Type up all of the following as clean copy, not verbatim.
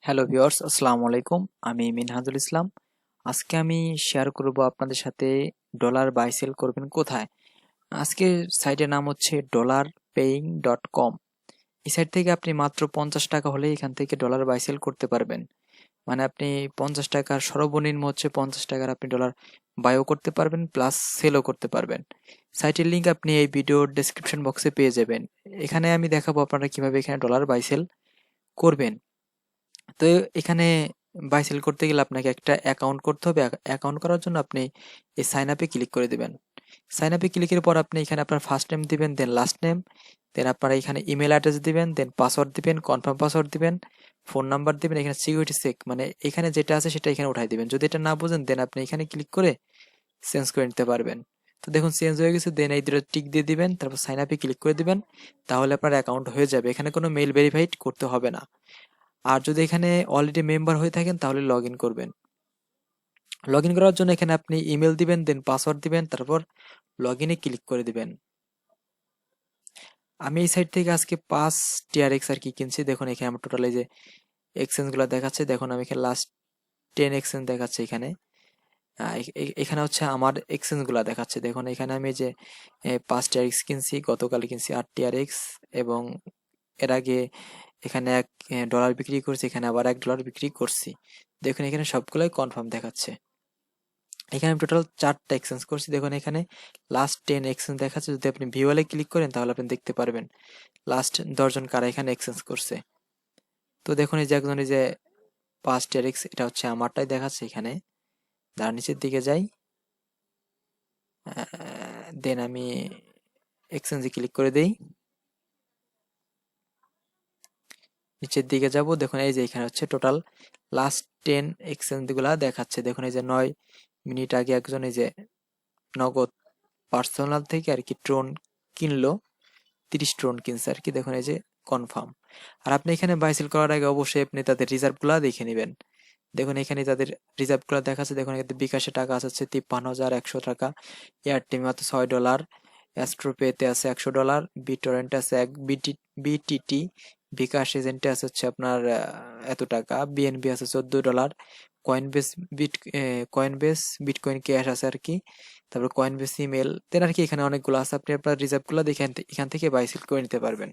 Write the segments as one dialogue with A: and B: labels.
A: Hello viewers, আসসালামু আলাইকুম। আমি মিনহাজুল ইসলাম। আজকে আমি শেয়ার করব আপনাদের সাথে ডলার বাই সেল করবেন কোথায়। আজকের সাইটের নাম হচ্ছে $paying.com। এই সাইট থেকে আপনি মাত্র 50 টাকা হলে এখান থেকে ডলার বাই সেল করতে পারবেন। মানে আপনি 50 টাকার সর্বনিম্ন হচ্ছে 50 টাকার আপনি ডলার বাইও করতে পারবেন, প্লাস সেলও করতে পারবেন। সাইটের লিঙ্ক আপনি এই ভিডিওর ডেসক্রিপশন বক্সে পেয়ে যাবেন। এখানে আমি দেখাবো আপনারা কিভাবে এখানে ডলার বাই সেল করবেন। তো এখানে বাই সেল করতে গেলে আপনাকে একটা অ্যাকাউন্ট করতে হবে। অ্যাকাউন্ট করার জন্য আপনি এই সাইন আপে ক্লিক করে দিবেন। সাইন আপে ক্লিকের পর আপনি এখানে আপনার ফার্স্ট নেম দিবেন, দেন লাস্ট নেম, দেন আপনারা এখানে ইমেল অ্যাড্রেস দিবেন, দেন পাসওয়ার্ড দিবেন, কনফার্ম পাসওয়ার্ড দিবেন, ফোন নাম্বার দিবেন। এখানে সিকিউরিটি চেক মানে এখানে যেটা আছে সেটা এখানে উঠাই দিবেন। যদি এটা না বুঝেন দেন আপনি এখানে ক্লিক করে চেঞ্জ করে নিতে পারবেন। তো দেখুন চেঞ্জ হয়ে গেছে, দেন এই দুটো টিক দিয়ে দিবেন, তারপর সাইন আপে ক্লিক করে দিবেন। তাহলে আপনার অ্যাকাউন্ট হয়ে যাবে। এখানে কোনো মেল ভেরিফাইড করতে হবে না। আর যদি এখানে অলরেডি মেম্বার হয়ে থাকেন তাহলে লগ ইন করবেন। লগ ইন করার জন্য এখানে আপনি ইমেল দিবেন, দেন পাসওয়ার্ড দিবেন, তারপর লগ ইনে ক্লিক করে দিবেন। আমি এই সাইট থেকে আজকে 5 টিআরএক্স আর কি কিনছি। দেখুন এখানে আমার টোটাল এই যে এক্সচেঞ্জ গুলো দেখাচ্ছে। দেখুন আমি এখানে লাস্ট 10 এক্সচেঞ্জ দেখাচ্ছে এখানে। এখানে হচ্ছে আমার এক্সচেঞ্জ গুলা দেখাচ্ছে। দেখুন এখানে আমি যে 5 টিআরএক্স কিনছি, গতকাল কিনছি 8 টিআরএক্স, এবং এর আগে এখানে $1 বিক্রি করছি, এখানে আবার $1 বিক্রি করছি। দেখুন এখানে সবগুলোই কনফার্ম দেখাচ্ছে। এখানে আমি টোটাল 4টা এক্সচেঞ্জ করছি। দেখুন এখানে লাস্ট 10 এক্সচেঞ্জ দেখাচ্ছে। যদি আপনি ভিউয়ালে ক্লিক করেন তাহলে আপনি দেখতে পারবেন লাস্ট 10 জন কারা এখানে এক্সচেঞ্জ করছে। তো দেখুন এই যে একজন এই যে 5 টিআরএক্স, এটা হচ্ছে আমারটাই দেখাচ্ছে এখানে। তার নিচের দিকে যাই, দেন আমি এক্সচেঞ্জে ক্লিক করে দেই। নিচের দিকে যাব, দেখুন এই যে এখানে হচ্ছে টোটাল লাস্ট 10 এক্সচেঞ্জ গুলা দেখাচ্ছে। দেখুন এই যে 9 মিনিট আগে একজন এই যে নগদ পার্সোনাল থেকে আর কি ট্রোন কিনলো, 30 ট্রোন কিনছে আর কি। দেখুন এই যে কনফার্ম। আর আপনি এখানে বাই সেল করার আগে অবশ্যই আপনি তাদের রিজার্ভ গুলা দেখে নেবেন। দেখুন এখানে তাদের রিজার্ভ গুলা দেখাচ্ছে। দেখুন এখানে বিকাশে টাকা আছে 53,100 টাকা, এয়ারটেল আছে $6, অ্যাস্ট্রোপেতে আছে $100, বিটরেন্ট আছে বিটিটি, বিকাশ এজেন্টে আছে হচ্ছে আপনার এত টাকা, বিএনবি আছে $14, কয়েনবেস কয়েনবেস বিটকয়েন ক্যাশ আছে আর কি, তারপর কয়েনবেস ইমেল দেন আর কি। এখানে অনেকগুলো আছে, আপনি আপনার রিজার্ভ গুলো দেখে এখান থেকে বাই সেল করে নিতে পারবেন।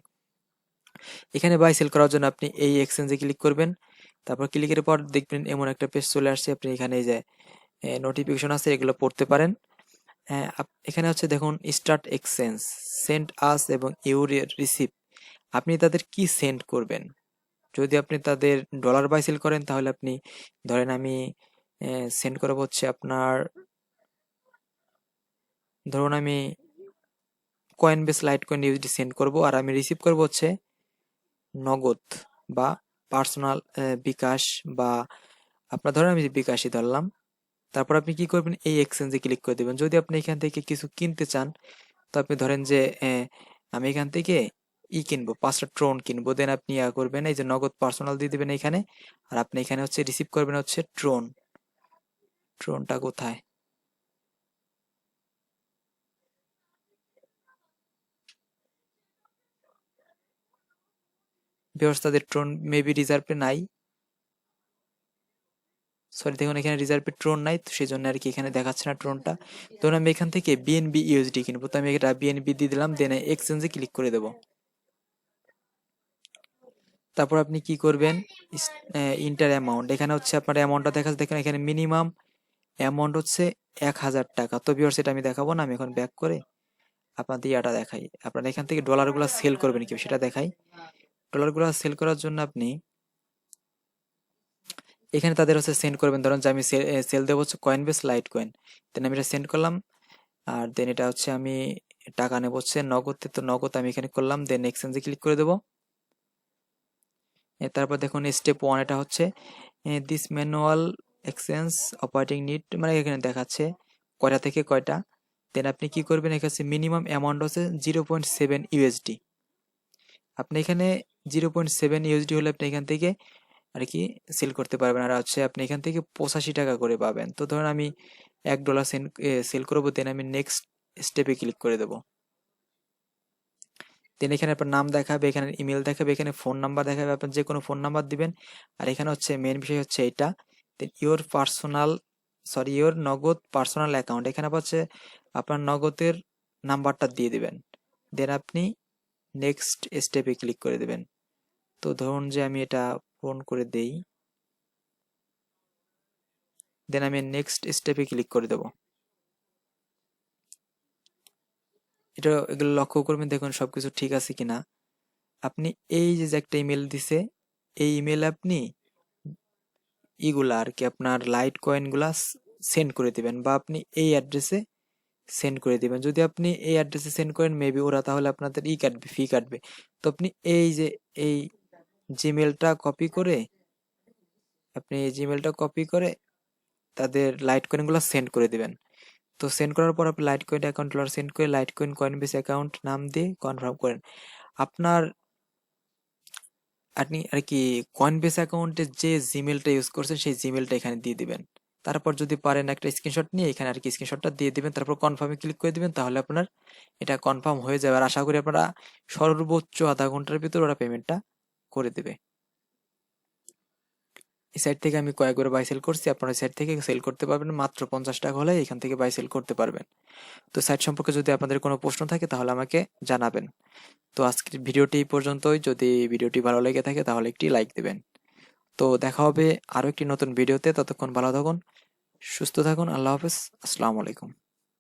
A: এখানে বাই সেল করার জন্য আপনি এই এক্সচেঞ্জে ক্লিক করবেন। তারপর ক্লিকের পর দেখবেন এমন একটা পেজ চলে আসছে। আপনি এখানে এই যে নোটিফিকেশন আছে এগুলো পড়তে পারেন। এখানে হচ্ছে দেখুন স্টার্ট এক্সচেঞ্জ, সেন্ড আস এবং ইউর রিসিভ। আপনি তাদের কি সেন্ড করবেন। যদি আপনি তাদের ডলার বাই সেল করেন তাহলে আপনি ধরেন আমি সেন্ড করবো হচ্ছে আপনার, ধরুন আমি Coinbase light coin USD send করব, আর আমি রিসিভ করব হচ্ছে নগদ বা পার্সোনাল বিকাশ, বা আপনার ধরেন আমি বিকাশই ধরলাম। তারপর আপনি কি করবেন, এই এক্সচেঞ্জে ক্লিক করে দেবেন। যদি আপনি এখান থেকে কিছু কিনতে চান, তো আপনি ধরেন যে আমি এখান থেকে কিনবো 5টা ট্রোন কিনবো, দেন আপনি করবেন এই যে নগদ পার্সোনাল দিয়ে দিবেন এখানে। আর আপনি এখানে হচ্ছে রিসিভ করবেন হচ্ছে ট্রোনটা কোথায়, ভিউয়ার্স তাদের ট্রোন মেবি রিজার্ভে নাই। সরি, দেখুন এখানে রিজার্ভে ট্রোন নাই, তো সেই জন্য আর কি এখানে দেখাচ্ছে না ট্রোনটা। ধরুন আমি এখান থেকে বিএনবি ইউএসডি কিনবো, তো আমি এটা বিএনবি দিয়ে দিলাম, দেন এক্সচেঞ্জে ক্লিক করে দেবো। তারপর আপনি কি করবেন, ইন্টার অ্যামাউন্ট, এখানে হচ্ছে আপনার অ্যামাউন্টটা দেখাচ্ছে। দেখেন এখানে মিনিমাম অ্যামাউন্ট হচ্ছে 1,000 টাকা। তো ভিউয়ার্স এটা আমি দেখাবো না, আমি এখন ব্যাক করে আপনাদের ইয়াটা দেখাই। আপনারা এখান থেকে ডলারগুলো সেল করবেন কি সেটা দেখাই। ডলারগুলো সেল করার জন্য আপনি এখানে তাদের হচ্ছে সেন্ড করবেন। ধরুন যে আমি সেল দেবো হচ্ছে কয়েনবেস লাইট কয়েন, দেন আমি এটা সেন্ড করলাম। আর দেন এটা হচ্ছে আমি টাকা নেবো হচ্ছে নগদে, তো নগদ আমি এখানে করলাম, দেন এক্সচেঞ্জে ক্লিক করে দেবো। তারপর দেখুন স্টেপ 1 এটা হচ্ছে this manual exchange operating need, মানে এখানে দেখাচ্ছে কয়টা থেকে কয়টা। দেন আপনি কি করবেন, এখানে মিনিমাম অ্যামাউন্ট হচ্ছে 0.7 ইউএসডি। আপনি এখানে 0.7 ইউএসডি হলে আপনি এখান থেকে আর কি সেল করতে পারবেন। আর হচ্ছে আপনি এখান থেকে 85 টাকা করে পাবেন। তো ধরুন আমি $1 সেল করবো, দেন আমি নেক্সট স্টেপে ক্লিক করে দেবো। দেন এখানে আপনার নাম দেখাবে, এখানে ইমেল দেখাবে, এখানে ফোন নাম্বার দেখাবে, আপনার যে কোনো ফোন নাম্বার দিবেন। আর এখানে হচ্ছে মেন বিষয় হচ্ছে এটা, দেন ইওর নগদ পার্সোনাল অ্যাকাউন্ট, এখানে আবার হচ্ছে আপনার নগদের নাম্বারটা দিয়ে দিবেন। দেন আপনি নেক্সট স্টেপে ক্লিক করে দেবেন। তো ধরুন যে আমি এটা পূরণ করে দেই, দেন আমি নেক্সট স্টেপে ক্লিক করে দেবো। এগুলো লক্ষ্য করবেন, দেখুন সবকিছু ঠিক আছে কিনা। আপনি এই যে একটা ইমেল দিছে, এই ইমেলে আপনি ইগুলা আর কি আপনার লাইট কয়েন গুলা সেন্ড করে দিবেন, বা আপনি এই অ্যাড্রেসে সেন্ড করে দিবেন। যদি আপনি এই অ্যাড্রেসে সেন্ড করেন, মেবি ওরা তাহলে আপনাদের কাটবে, ফি কাটবে। তো আপনি এই জিমেলটা কপি করে, তাদের লাইট কয়েন গুলা সেন্ড করে দিবেন। তো সেন্ড করার পর আপনি লাইট কয়েন অ্যাকাউন্ট সেন্ড করে লাইট কয়েন কয়েনবেস অ্যাকাউন্ট নাম দিয়ে কনফার্ম করেন। আপনার আপনি আর কি কয়েনবেস অ্যাকাউন্টে যে জিমেলটা ইউজ করছেন সেই জিমেলটা এখানে দিয়ে দিবেন। তারপর যদি পারেন একটা স্ক্রিনশট নিয়ে এখানে আর কি স্ক্রিনশটটা দিয়ে দিবেন, তারপর কনফার্মে ক্লিক করে দিবেন, তাহলে আপনার এটা কনফার্ম হয়ে যাবে। আর আশা করি আপনারা সর্বোচ্চ আধা ঘন্টার ভিতর ওরা পেমেন্টটা করে দেবে। এই সাইট থেকে আমি কয়েকবার বাই সেল করছি, আপনারা সাইট থেকে সেল করতে পারবেন মাত্র 50 টাকা হলে এখান থেকে বাই সেল করতে পারবেন। তো সাইট সম্পর্কে যদি আপনাদের কোনো প্রশ্ন থাকে তাহলে আমাকে জানাবেন। তো আজকের ভিডিওটি এই পর্যন্তই। যদি ভিডিওটি ভালো লেগে থাকে তাহলে একটি লাইক দিবেন। তো দেখা হবে আরো একটি নতুন ভিডিওতে। ততক্ষণ ভালো থাকুন, সুস্থ থাকুন। আল্লাহ হাফেজ। আসসালামু আলাইকুম।